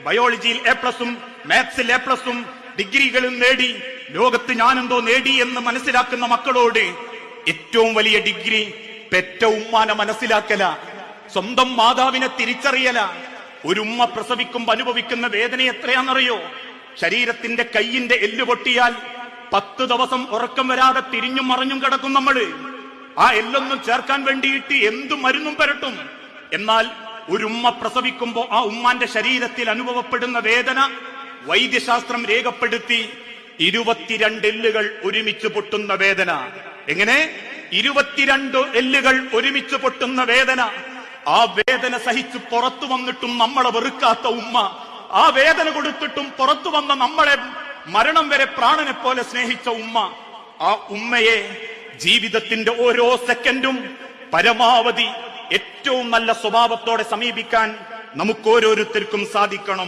ബയോളജിയിൽ A+ഉം മാത്സിൽ A+ഉം ഡിഗ്രികളും നേടി ലോകത്ത് ഞാനെന്തോ നേടി എന്ന് മനസ്സിലാക്കുന്ന മക്കളോട് ഏറ്റവും വലിയ ഡിഗ്രി പെറ്റ ഉമ്മാനെ മനസ്സിലാക്കല, സ്വന്തം മാതാവിനെ തിരിച്ചറിയല. ഒരു ഉമ്മ പ്രസവിക്കുമ്പോ അനുഭവിക്കുന്ന വേദന എത്രയാണെന്നറിയോ? ശരീരത്തിന്റെ കൈയിന്റെ എല്ല് പൊട്ടിയാൽ 10 ദിവസം ഉറക്കം വരാതെ തിരിഞ്ഞും മറിഞ്ഞും കിടക്കും നമ്മള്. ആ എല്ലൊന്നും ചേർക്കാൻ വേണ്ടിയിട്ട് എന്തു മരുന്നും പുരട്ടും. എന്നാൽ ഒരു ഉമ്മ പ്രസവിക്കുമ്പോ ആ ഉമ്മാന്റെ ശരീരത്തിൽ അനുഭവപ്പെടുന്ന വേദന വൈദ്യശാസ്ത്രം രേഖപ്പെടുത്തി 22 എല്ലുകൾ ഒരുമിച്ച് പൊട്ടുന്ന വേദന. എങ്ങനെ? 22 എല്ലുകൾ ഒരുമിച്ച് പൊട്ടുന്ന വേദന. ആ വേദന സഹിച്ച് പുറത്തു വന്നിട്ടും നമ്മളെ വെറുക്കാത്ത ഉമ്മ, ആ വേദന കൊടുത്തിട്ടും പുറത്തു വന്ന നമ്മളെ മരണം വരെ പ്രാണനെ പോലെ സ്നേഹിച്ച ഉമ്മ, ആ ഉമ്മയെ ജീവിതത്തിന്റെ ഓരോ സെക്കൻഡും പരമാവധി ഏറ്റവും നല്ല സ്വഭാവത്തോടെ സമീപിക്കാൻ നമുക്കോരോരുത്തർക്കും സാധിക്കണം.